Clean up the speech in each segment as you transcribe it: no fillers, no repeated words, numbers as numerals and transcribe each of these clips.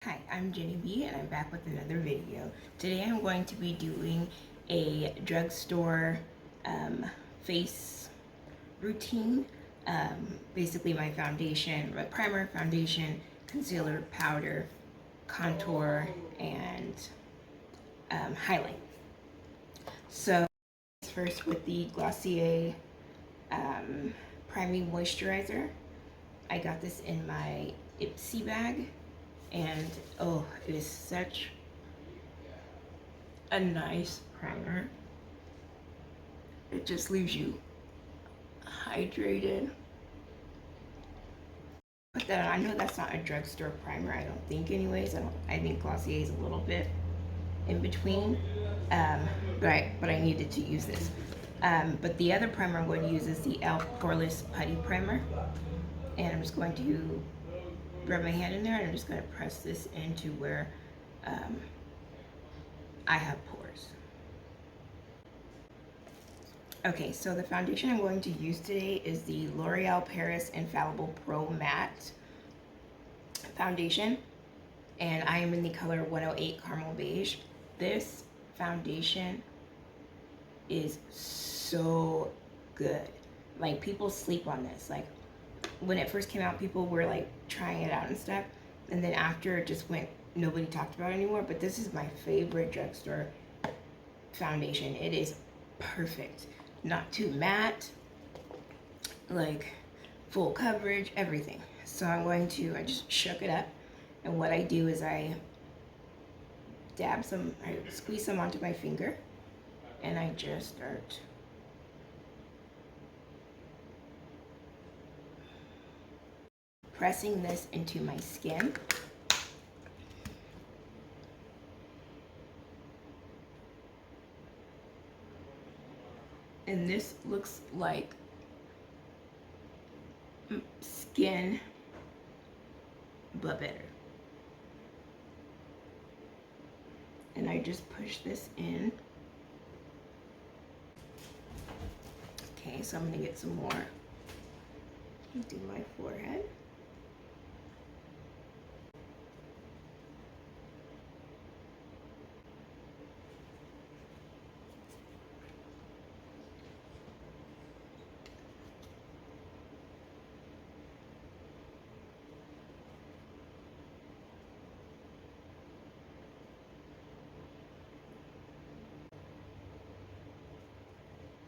Hi, I'm Jenny B and I'm back with another video. Today I'm going to be doing a drugstore face routine. Basically my foundation, my primer, foundation, concealer, powder, contour, and highlight. So first with the Glossier priming moisturizer. I got this in my Ipsy bag. And oh, it is such a nice primer. It just leaves you hydrated. Put that on. I know that's not a drugstore primer, I don't think anyways. I think Glossier is a little bit in between. But I needed to use this. But the other primer I'm going to use is the e.l.f. Poreless Putty Primer. And I'm just going to rub my hand in there and I'm just going to press this into where I have pores. Okay, so the foundation I'm going to use today is the L'Oreal Paris Infallible Pro Matte foundation, and I am in the color 108 Caramel Beige. This foundation is so good. Like, people sleep on this. Like, when it first came out, people were like trying it out and stuff, and then after it just went, nobody talked about it anymore. But this is my favorite drugstore foundation. It is perfect, not too matte, like full coverage, everything. So I just shook it up, and what I do is I squeeze some onto my finger, and I just start pressing this into my skin. And this looks like skin, but better. And I just push this in. Okay, so I'm gonna get some more. Do my forehead.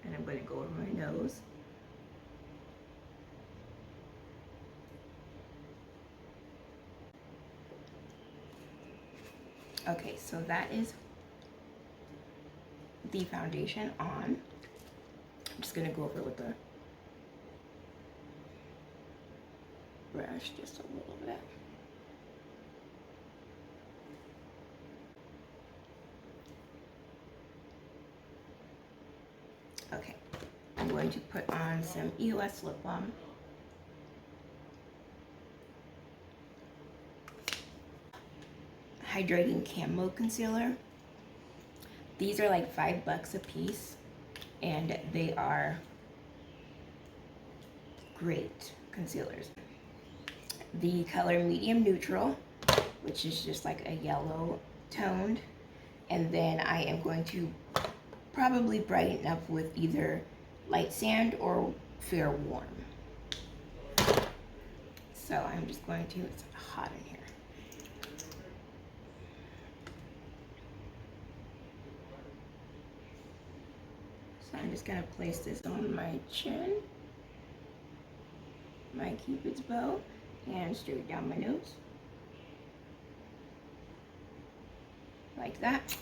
And I'm going to go over my nose. Okay, so that is the foundation on. I'm just going to go over with the brush just a little bit. Okay, I'm going to put on some EOS lip balm. Hydrating Camo concealer. These are like $5 a piece, and they are great concealers. The color medium neutral, which is just like a yellow toned, and then I am going to probably brighten up with either light sand or fair warm. So I'm just going to, it's hot in here. So I'm just gonna place this on my chin, my cupid's bow, and straight down my nose. Like that.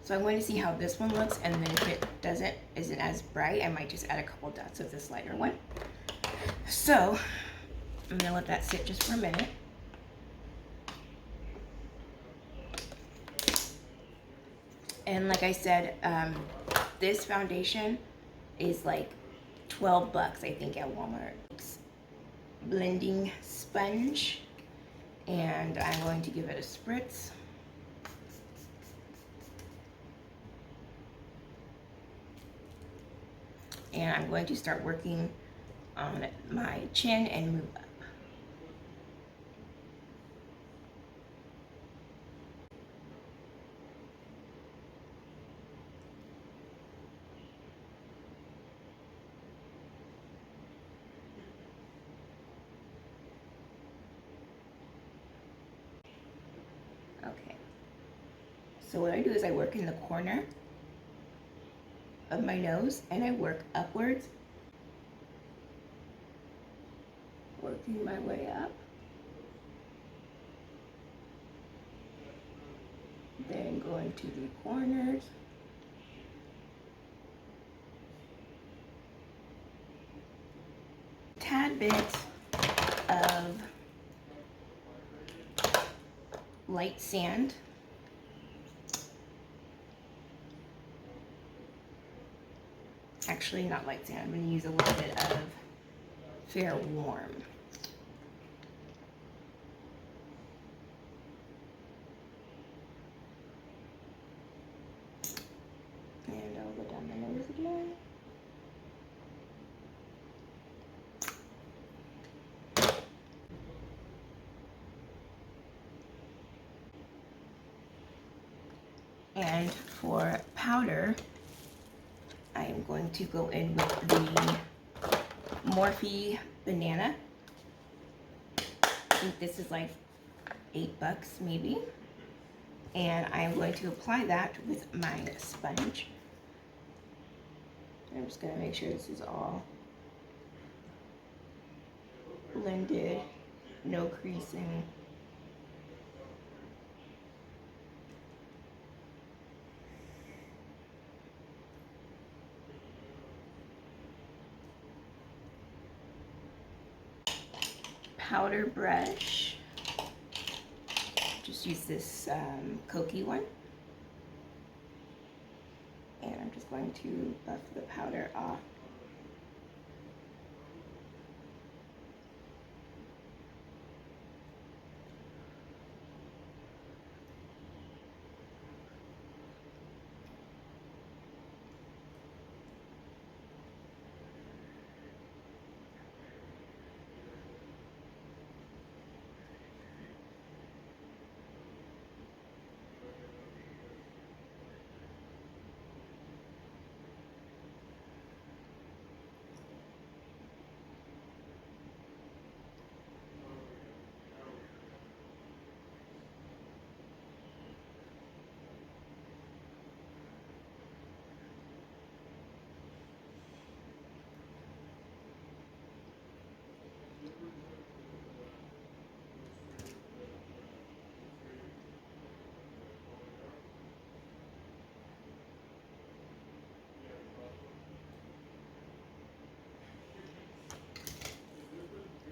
So I'm going to see how this one looks, and then if it isn't as bright, I might just add a couple dots of this lighter one. So I'm gonna let that sit just for a minute. And like I said, this foundation is like $12, I think, at Walmart. It's blending sponge, and I'm going to give it a spritz. And I'm going to start working on my chin and move up. So what I do is I work in the corner of my nose and I work upwards, working my way up. Then going to the corners. Tad bit of light sand. Actually, not light sand. I'm going to use a little bit of fair warm. And I'll go down my nose again. And for powder, I am going to go in with the Morphe Banana. I think this is like $8 maybe. And I'm going to apply that with my sponge. I'm just going to make sure this is all blended, no creasing. Powder brush. Just use this Koki one. And I'm just going to buff the powder off.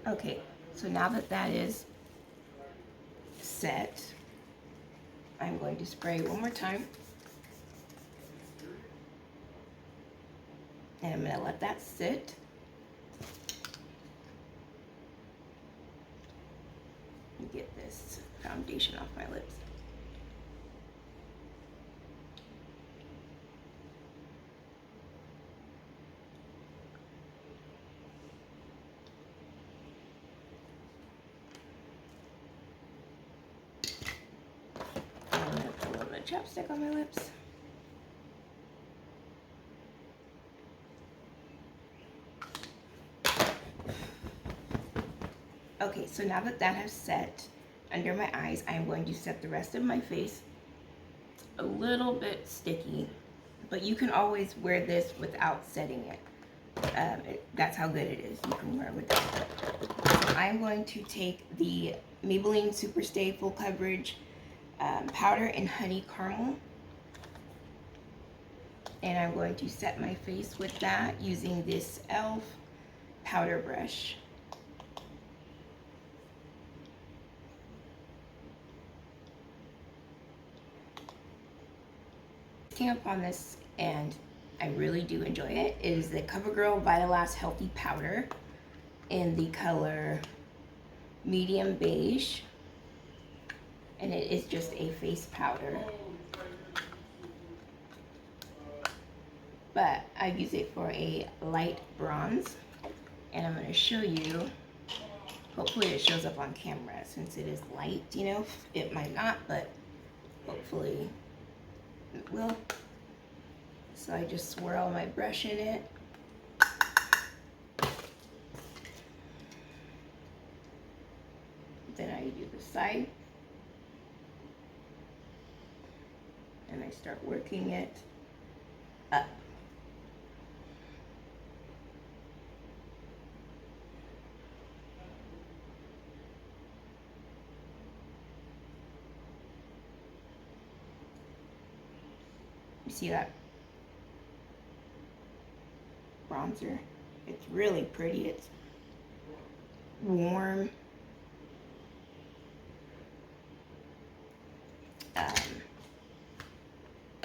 Okay, so now that that is set, I'm going to spray one more time. And I'm going to let that sit. Let me get this foundation off my lips. I'm going to put a little bit of chapstick on my lips. Okay, so now that that has set under my eyes, I am going to set the rest of my face. A little bit sticky, but you can always wear this without setting it. That's how good it is. You can wear it without it. So I'm going to take the Maybelline Super Stay Full Coverage powder in honey caramel, and I'm going to set my face with that using this e.l.f. powder brush. Came upon this and I really do enjoy it. It is the CoverGirl Vitalast Healthy Powder in the color medium beige, and it is just a face powder, but I use it for a light bronze, and I'm going to show you. Hopefully it shows up on camera since it is light, you know. It might not, but hopefully it will. So I just swirl my brush in it. Then I do the side. I start working it up. You see that bronzer? It's really pretty. It's warm.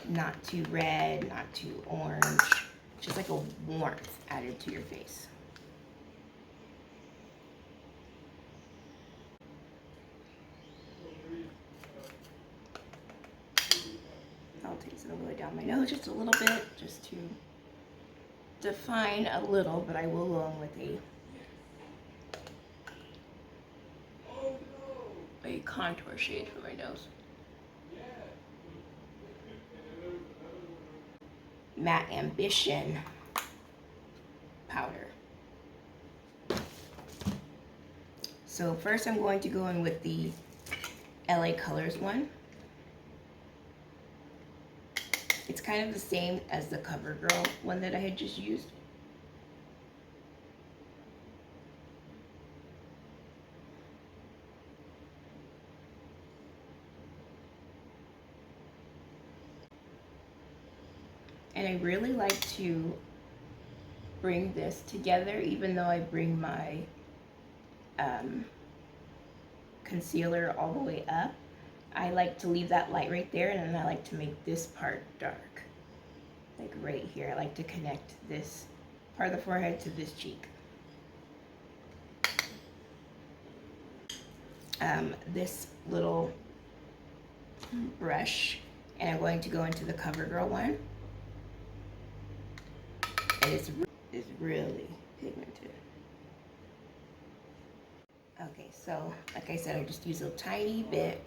Not too red, not too orange. Just like a warmth added to your face. I'll take it all the way down my nose just a little bit, just to define a little, but I will go in with a contour shade for my nose. Matte Ambition powder. So first I'm going to go in with the LA Colors one. It's kind of the same as the CoverGirl one that I had just used. And I really like to bring this together, even though I bring my concealer all the way up. I like to leave that light right there, and then I like to make this part dark. Like right here, I like to connect this part of the forehead to this cheek. This little brush, and I'm going to go into the CoverGirl one. And it's really pigmented. Okay, so like I said, I just use a tiny bit.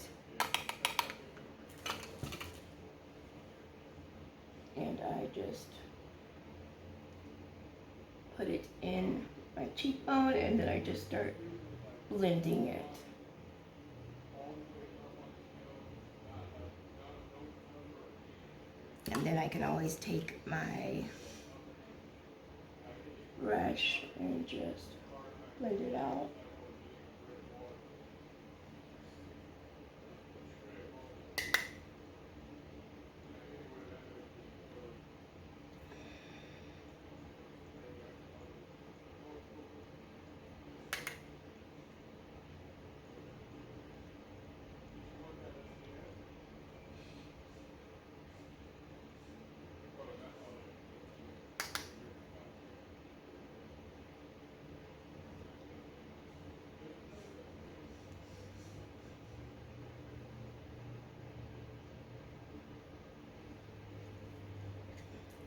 And I just put it in my cheekbone, and then I just start blending it. And then I can always take my brush and just blend it out.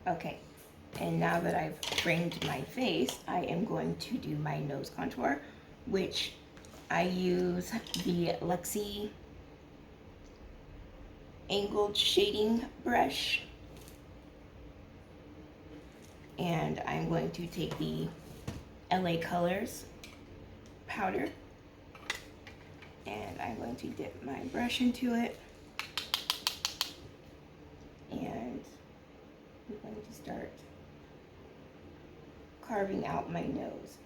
Okay, and now that I've framed my face, I am going to do my nose contour, which I use the Luxie angled shading brush. And I'm going to take the LA Colors powder, and I'm going to dip my brush into it, and I'm going to start carving out my nose.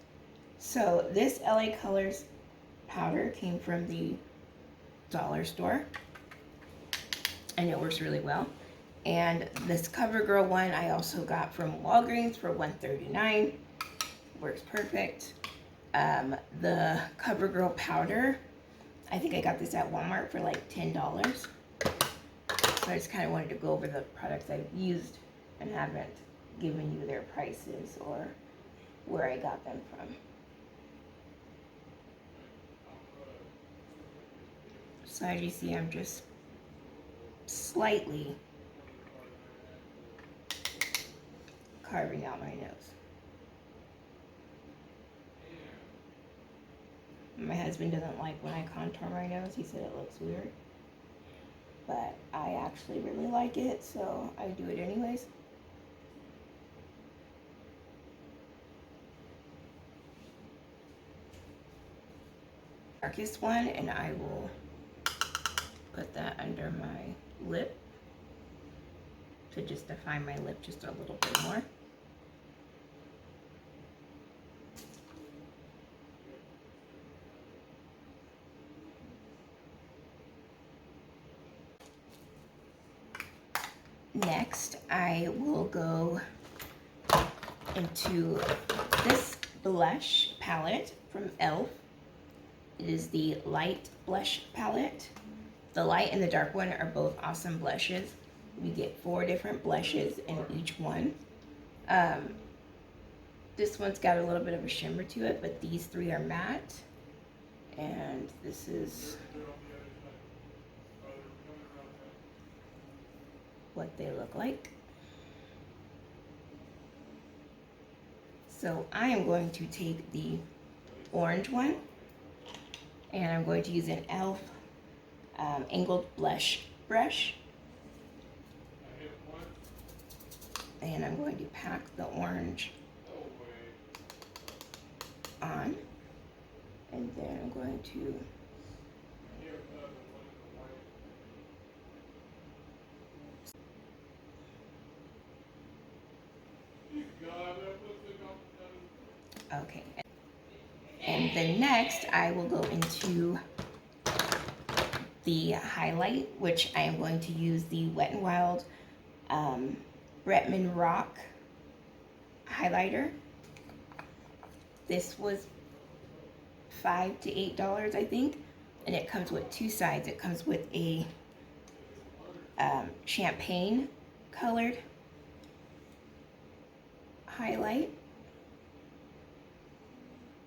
So this LA Colors powder came from the dollar store, and it works really well. And this CoverGirl one I also got from Walgreens for $1.39. Works perfect. The CoverGirl powder, I think I got this at Walmart for like $10. So I just kind of wanted to go over the products I've used and haven't given you their prices or where I got them from. So as you see, I'm just slightly carving out my nose. My husband doesn't like when I contour my nose. He said it looks weird. But I actually really like it, so I do it anyways. Darkest one, and I will put that under my lip. to just define my lip just a little bit more. Next, I will go into this blush palette from e.l.f. It is the light blush palette. The light and the dark one are both awesome blushes. We get 4 different blushes in each one. This one's got a little bit of a shimmer to it, but these 3 are matte. And this is what they look like. So I am going to take the orange one, and I'm going to use an e.l.f. Angled blush brush. And I'm going to pack the orange on, and then I'm going to okay. And then next I will go into the highlight, which I am going to use the Wet n Wild Bretman Rock highlighter. This was $5 to $8, I think, and it comes with 2 sides. It comes with a champagne colored highlight,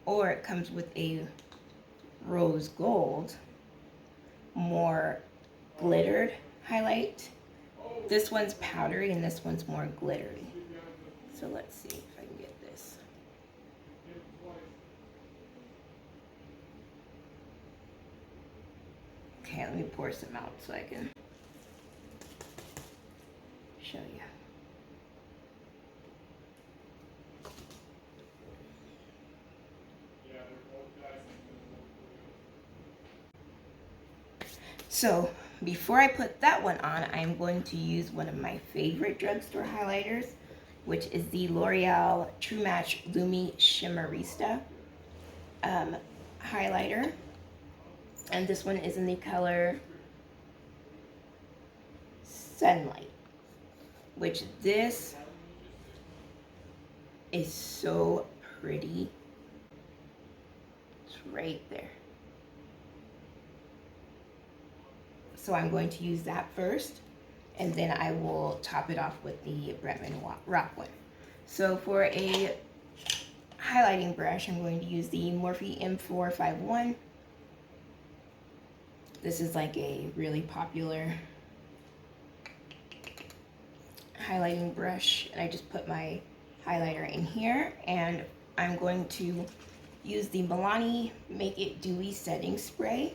or it comes with a rose gold, more glittered highlight. This one's powdery and this one's more glittery. So let's see if I can get this. Okay, let me pour some out so I can show you. So before I put that one on, I'm going to use one of my favorite drugstore highlighters, which is the L'Oreal True Match Lumi Shimmerista highlighter. And this one is in the color Sunlight, which this is so pretty. It's right there. So I'm going to use that first, and then I will top it off with the Bretman Rock one. So for a highlighting brush, I'm going to use the Morphe M451. This is like a really popular highlighting brush, and I just put my highlighter in here, and I'm going to use the Milani Make It Dewy Setting Spray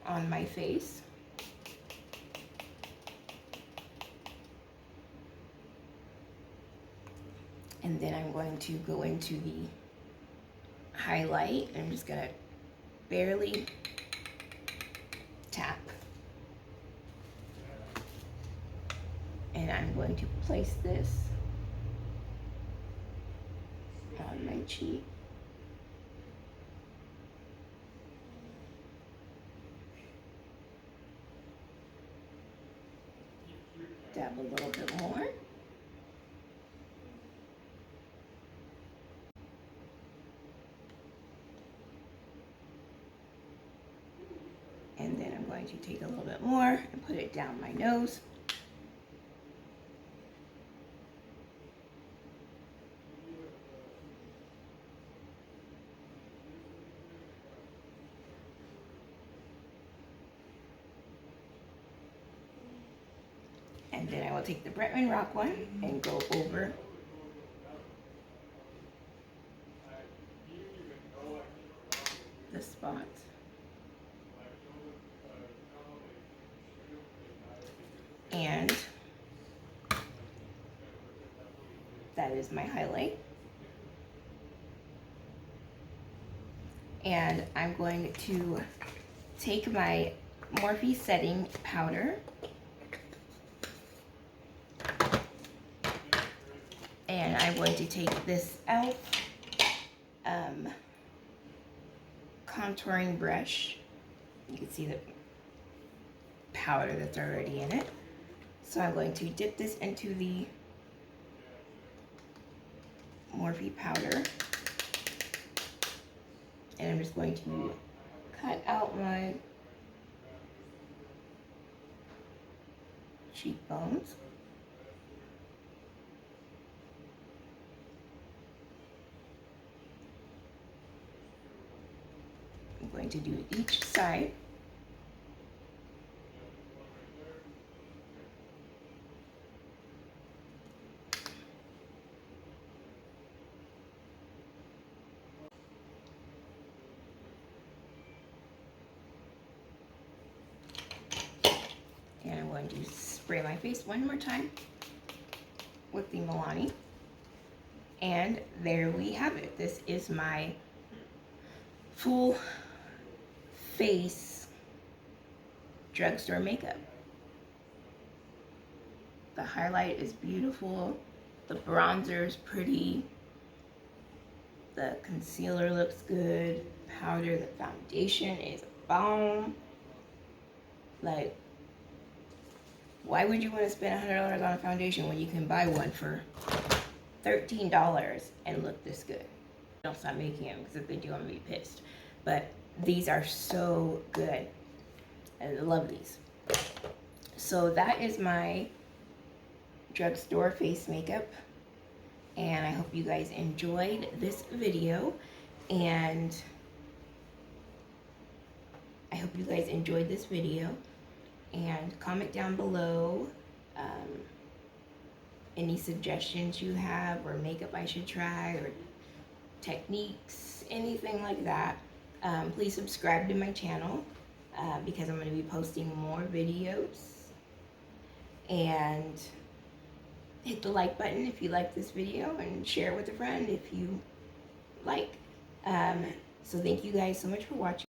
on my face. And then I'm going to go into the highlight, and I'm just going to barely tap. And I'm going to place this on my cheek. Dab a little bit more. And then I'm going to take a little bit more and put it down my nose. And then I will take the Bretman Rock one and go over the spot. And that is my highlight. And I'm going to take my Morphe setting powder I'm going to take this e.l.f. Contouring brush. You can see the powder that's already in it. So I'm going to dip this into the Morphe powder. And I'm just going to cut out my cheekbones. I'm going to do each side. And I'm going to spray my face one more time with the Milani. And there we have it. This is my full face drugstore makeup. The highlight is beautiful. The bronzer is pretty. The concealer looks good. Powder, the foundation is bomb. Like, why would you want to spend $100 on a foundation when you can buy one for $13 and look this good? Don't stop making them, because if they do, I'm gonna be pissed. But these are so good. I love these. So that is my drugstore face makeup, and I hope you guys enjoyed this video. And I hope you guys enjoyed this video. And comment down below any suggestions you have, or makeup I should try, or techniques, anything like that. Please subscribe to my channel because I'm going to be posting more videos. And hit the like button if you like this video, and share it with a friend if you like. So thank you guys so much for watching.